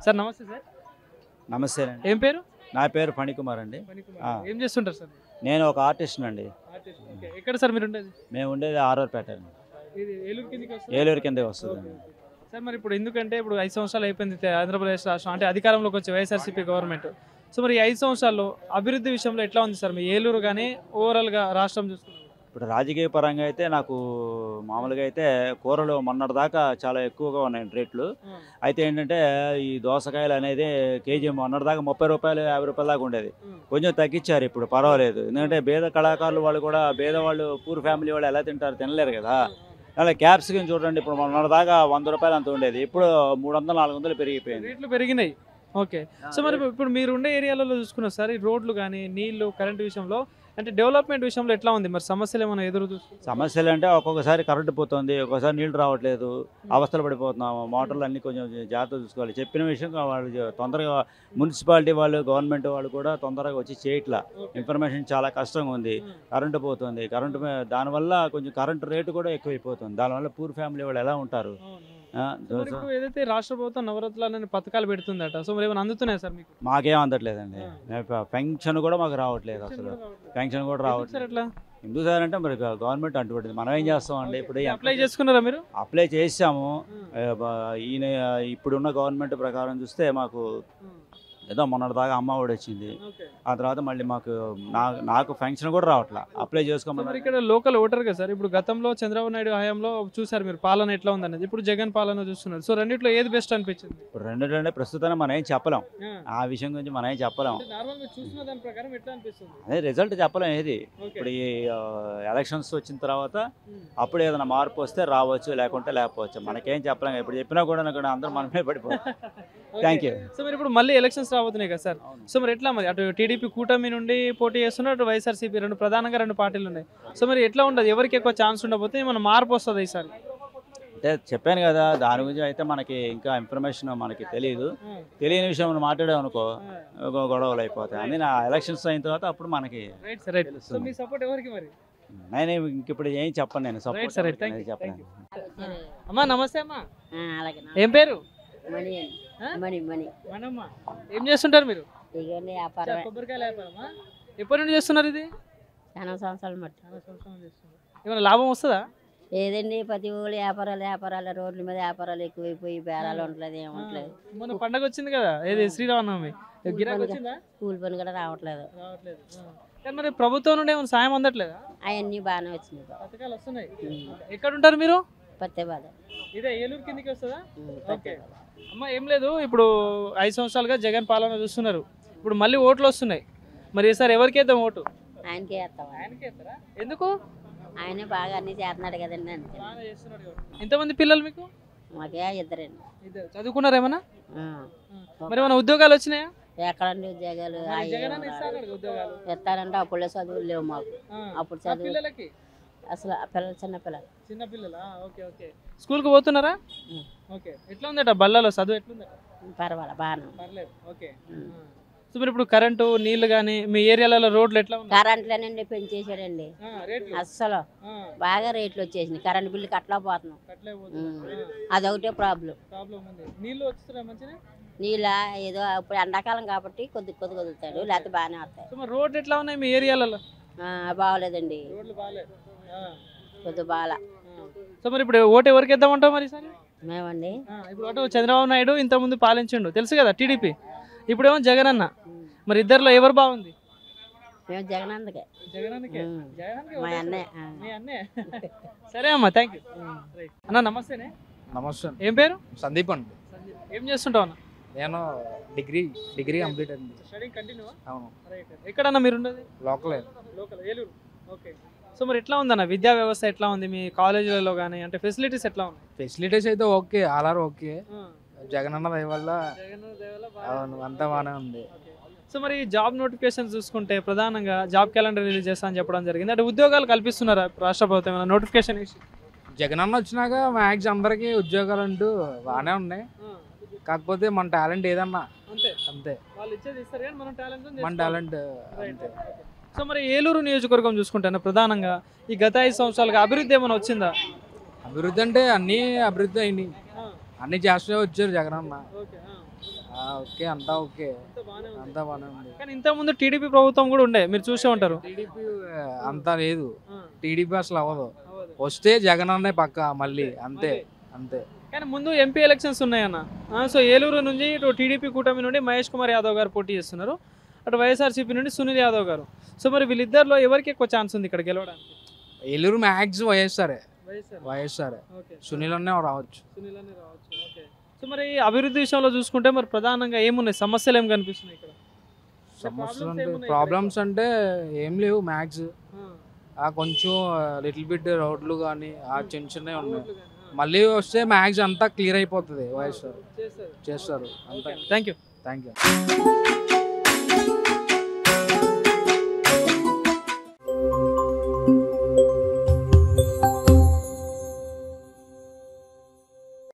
Sir నమస్తే sir. నమస్తే అండి. ఏం పేరు? నా పేరు ఫణికుమార్ అండి. ఏం చేస్తుంటారు సార్? నేను ఒక ఆర్టిస్ట్ అండి. ఎక్కడ సార్ మీరు ఉండేది? మేము ఉండేది ఆరూరుపేట అండి. ఇది ఏలూరు కిందకి వస్తుందా? ఏలూరు కిందకి వస్తుంది. సార్ మరి ఇప్పుడు ఎందుకంటే ఇప్పుడు 5 సంవత్సరాలు అయిపోయింది ఆంధ్రప్రదేశ్ రాష్ట్రం, అంటే అధికారంలోకి వచ్చే వైఎస్ఆర్సీపీ గవర్నమెంట్. సో మరి 5 సంవత్సరాల్లో అభివృద్ధి విషయంలో ఎట్లా ఉంది సార్ మీ ఏలూరు కానీ ఓవరాల్గా రాష్ట్రం చూసుకున్నారు? ఇప్పుడు రాజకీయ పరంగా అయితే నాకు మామూలుగా అయితే కూరలు మొన్నటిదాకా చాలా ఎక్కువగా ఉన్నాయి రేట్లు. అయితే ఏంటంటే ఈ దోసకాయలు అనేది కేజీ మొన్నటిదాకా 30 రూపాయలు 50 రూపాయల దాకా ఉండేది. కొంచెం తగ్గించారు ఇప్పుడు, పర్వాలేదు. ఎందుకంటే పేద కళాకారులు వాళ్ళు కూడా, పేదవాళ్ళు పూర్ ఫ్యామిలీ వాళ్ళు ఎలా తింటారు, తినలేరు కదా. అలా క్యాప్సికం చూడండి, ఇప్పుడు మొన్నటిదాకా 100 రూపాయలు అంత ఉండేది, ఇప్పుడు 300 400 పెరిగిపోయింది. రేట్లు పెరిగినాయి. ఓకే. సో మరి ఇప్పుడు మీరు ఉండే ఏరియాలలో చూసుకున్నారు సార్, ఈ రోడ్లు కానీ నీళ్లు కరెంటు విషయంలో, అంటే డెవలప్మెంట్ విషయంలో ఎట్లా ఉంది మరి? సమస్యలు ఏమైనా ఎదురు చూస్తున్నారు? సమస్యలు అంటే ఒక్కొక్కసారి కరెంటు పోతుంది, ఒక్కొక్కసారి నీళ్లు రావట్లేదు, అవస్థలు పడిపోతున్నాము. మోటార్లు అన్నీ కొంచెం జాగ్రత్త చూసుకోవాలి. చెప్పిన విషయం వాళ్ళు తొందరగా, మున్సిపాలిటీ వాళ్ళు, గవర్నమెంట్ వాళ్ళు కూడా తొందరగా వచ్చి చేయట్లా. ఇన్ఫర్మేషన్ చాలా కష్టంగా ఉంది. కరెంటు పోతుంది, దానివల్ల కొంచెం కరెంటు రేటు కూడా ఎక్కువైపోతుంది. దానివల్ల పూర్ ఫ్యామిలీ వాళ్ళు ఎలా ఉంటారు? ఇప్పుడు ఏదైతే రాష్ట్ర ప్రభుత్వం నవరత్నాలని పథకాలు పెడుతుందట, సో మరి ఏమైనా అందుతున్నాయి సార్ మీకు? మాకేం అందట్లేదండి. పెన్షన్ కూడా మాకు రావట్లేదు, అసలు పెన్షన్ కూడా రావట్లేదు. ఎట్లా ఎందుకు సార్ అంటే మరి గవర్నమెంట్ అంటుపడింది, మనం ఏం చేస్తామండి? ఇప్పుడు అప్లై చేసుకున్నారా మీరు? అప్లై చేసాము. ఈయన ఇప్పుడున్న గవర్నమెంట్ ప్రకారం చూస్తే మాకు ఏదో మొన్నటిదాకా అమ్మ ఒడి వచ్చింది, ఆ తర్వాత మళ్ళీ మాకు నాకు పెన్షన్ కూడా రావట్లా. అప్లై చేసుకోమన్నారు. ఇక్కడ లోకల్ ఓటర్ కదా సార్, ఇప్పుడు గతంలో చంద్రబాబు నాయుడు హయాంలో చూసారు మీరు పాలన ఎట్లా ఉందనేది, ఇప్పుడు జగన్ పాలన చూస్తున్నారు. సో రెండిట్లో ఏది బెస్ట్ అనిపించింది? ఇప్పుడు రెండింటిలోనే ప్రస్తుతాన్ని మనం ఏం చెప్పలేం, ఆ విషయం గురించి మనం ఏం చెప్పలేం. చూసిన దాని ప్రకారం ఎట్లా అనిపిస్తుంది? అదే రిజల్ట్ చెప్పలేం ఏది. ఇప్పుడు ఈ ఎలక్షన్స్ వచ్చిన తర్వాత అప్పుడు ఏదైనా మార్పు వస్తే రావచ్చు, లేకుంటే లేకపోవచ్చు, మనకేం చెప్పలేం. ఇప్పుడు చెప్పినా కూడా అందరూ మనమే పడిపోతాం. Thank you. సో మీరు ఇప్పుడు మళ్ళీ ఎలక్షన్స్ రాబోతున్నాయి కదా సార్, సో మరి ఎట్లా మరి? అటు టీడీపీ కూటమి నుండి పోటీ చేస్తున్నారు, అటు వైఎస్ఆర్సీపీ, ప్రధానంగా 2 పార్టీలు ఉన్నాయి. సో మరి ఎట్లా ఉండదు, ఎవరికి ఎక్కువ ఛాన్స్ ఉండబోతే ఏమైనా మార్పు వస్తుంది ఈసారి? అంటే చెప్పాను కదా, దాని గురించి అయితే మనకి ఇంకా ఇన్ఫర్మేషన్ మనకి తెలియదు. తెలియని విషయం మనం మాట్లాడామనుకో గొడవలు అయిపోతాయి. అని నా ఎలక్షన్స్ అయిన తర్వాత అప్పుడు మనకి సపోర్ట్ ఎవరికి మరి? నేను ఇంకిప్పుడు ఏం చెప్పను, నేను సపోర్ట్ చెప్పను. అమ్మా నమస్తే అమ్మా, ఏం పేరు? ఏం చేస్తుంటారు మీరు? కొబ్బరికాయల వ్యాపారమా? ఎప్పటి నుండి చేస్తున్నారు ఇది? చాలా సంవత్సరాలు మట్టి. ఏమైనా లాభం వస్తుందా? ఏదండి, ప్రతి ఊళ్ళు వ్యాపారాలు రోడ్ల మీద వ్యాపారాలు ఎక్కువైపోయి బేరాలు ఉండలేదు, ఏముంటలేదు. మొన్న పండగ వచ్చింది కదా, ఏది శ్రీరామనవమి, కూలి పని కూడా రావట్లేదు. కానీ మరి ప్రభుత్వం నుండి ఏమైనా సాయం అందట్లేదా? అవన్నీ బాగానే వచ్చినాయి, పథకాలు వస్తున్నాయి. ఎక్కడ ఉంటారు మీరు? పత్తేబాద. ఇదే ఏలూరు కిందకి వస్తుందా? ఓకే అమ్మ, ఏం లేదు, ఇప్పుడు 5 సంవత్సరాలుగా జగన్ పాలన చూస్తున్నారు, ఇప్పుడు మళ్ళీ ఓట్లు వస్తున్నాయి. మరి ఈసారి ఎవరికి వేద్దాం ఓటు? ఆయనకే వేస్తాం. ఆయనకే వేస్తారా? ఎందుకు? ఆయన బాగా అన్ని చేస్తున్నాడు కదండి. అంతే. ఎంతమంది పిల్లలు మీకు? మాకే 2. చదువుకున్నారు ఏమన్నా? మరి ఏమైనా ఉద్యోగాలు వచ్చినాయా? ఎక్కడండి ఉద్యోగాలు? ఇస్తారంటే అప్పుడే చదువులు లేవు మాకు. అప్పుడు చదువు అసలు పిల్లలు చిన్న పిల్లలు. Okay okay. స్కూల్కి పోతున్నారా? ఓకే. ఎట్లా ఉందట బళ్ళలో చదువు? ఎట్లుందట? పర్వాలేదు, బాగానే పర్లేదు. ఓకే. సో మరి ఇప్పుడు కరెంటు నీళ్లు కానీ మీ ఏరియాలలో రోడ్లు ఎట్లా ఉన్నాయి? కరెంట్లోనండి పెంచేసాడండి అస్సలు, బాగా రేట్లు వచ్చేసినాయి. కరెంట్ బిల్లు కట్టలేకపోతున్నాం, అదొకటే ప్రాబ్లం. నీళ్ళు వస్తున్నాయి మంచిగా? నీళ్ళ ఏదో ఇప్పుడు ఎండాకాలం కాబట్టి కొద్ది వదులుతాడు, లేకపోతే బాగానే వస్తాయి. రోడ్లు ఎట్లా ఉన్నాయి మీ ఏరియాలలో? బాగోలేదండి, కొద్ది బాగా. సో మరి ఇప్పుడు ఓటు ఎవరికి వేద్దామంటావు మరి ఈసారి? మేమండి ఇప్పుడు అటు చంద్రబాబు నాయుడు ఇంతకుముందు పాలించిండు తెలుసు కదా, టీడీపీ. ఇప్పుడేమో జగన్ అన్న, మరి ఇద్దరిలో ఎవరు బాగుంది? మేము జగనందుకే. మా అన్నయ్య. సరే అమ్మా, థ్యాంక్ యూ అన్న. నమస్తేనే. నమస్తే. ఏం పేరు? సందీప్ అండి. ఏం చేస్తుంటావు అన్న? నేను డిగ్రీ కంప్లీట్ అయింది. Study continue? అవును. ఎక్కడన్నా మీరు ఉండేది? లోకల్ ఏలూరు. ఓకే. సో మరి ఎట్లా ఉందన్న విద్యా వ్యవస్థ, ఎట్లా ఉంది మీ కాలేజీలలో కానీ, అంటే ఫెసిలిటీస్ ఎట్లా ఉన్నాయి? ఫెసిలిటీస్ అయితే ఓకే, ఆల్ఆర్ ఓకే. జగన్ అన్న దయ వల్ల అంతా బాగానే ఉంది. సో మరి జాబ్ నోటిఫికేషన్ చూసుకుంటే ప్రధానంగా జాబ్ క్యాలెండర్ రిలీజ్ చేస్తా అని చెప్పడం జరిగింది. అంటే ఉద్యోగాలు కల్పిస్తున్నారా రాష్ట్ర ప్రభుత్వం ఏమైనా నోటిఫికేషన్ ఇచ్చి? జగన్ అన్న వచ్చినాక మ్యాక్స్ అందరికీ ఉద్యోగాలు అంటూ బాగానే ఉన్నాయి. కాకపోతే మన టాలెంట్ ఏదన్నా అంతే, మన టాలెంట్ అంతే. సో మరి ఏలూరు నియోజకవర్గం చూసుకుంటే ప్రధానంగా ఈ గత 5 సంవత్సరాలుగా అభివృద్ధి ఏమైనా వచ్చిందా? అభివృద్ధి అంటే అన్నీ అభివృద్ధి అయినాయి, అన్ని చేస్తూనే వచ్చారు జగన్ అన్న. ఓకే అంతా ఓకే అంతా బాగానే ఉంది. కానీ ఇంతకుముందు టీడీపీ ప్రభుత్వం కూడా ఉండే, మీరు చూసే ఉంటారు. టీడీపీ అంతా లేదు, టీడీపీ అసలు అవ్వదు. వస్తే జగన్ అన్నే పక్క మళ్ళీ, అంతే అంతే. కానీ ముందు ఎంపీ ఎలక్షన్స్ ఉన్నాయన్న. సో ఏలూరు నుంచి ఇటు టీడీపీ కూటమి నుండి మహేష్ కుమార్ యాదవ్ గారు పోటీ చేస్తున్నారు, అటు వైఎస్ఆర్సీపీ నుండి సునీల్ యాదవ్ గారు. సో మరి వీళ్ళిద్దరిలో ఎవరికి ఎక్కువ ఛాన్స్ ఉంది ఇక్కడ గెలవడానికి? ఏలూరు మ్యాక్స్ వైఎస్ఆర్, సునీల్ అన్నే రావచ్చు. సో మరి అభివృద్ధి విషయంలో చూసుకుంటే మరి ప్రధానంగా ఏమున్నాయి సమస్యలు, ఏం కనిపిస్తున్నాయి ఇక్కడ? సమస్యలు అంటే ప్రాబ్లమ్స్ అంటే ఏం లేవు. మ్యాక్స్ కొంచెం లిటిల్ బిట్ రోడ్లు కానీ ఆ చిన్న చిన్నవి ఉన్నాయి. మళ్ళీ వస్తే మ్యాక్స్ అంతా క్లియర్ అయిపోతుంది. వైఎస్ఆర్ చేస్తారు అంతా. Thank you. Thank you.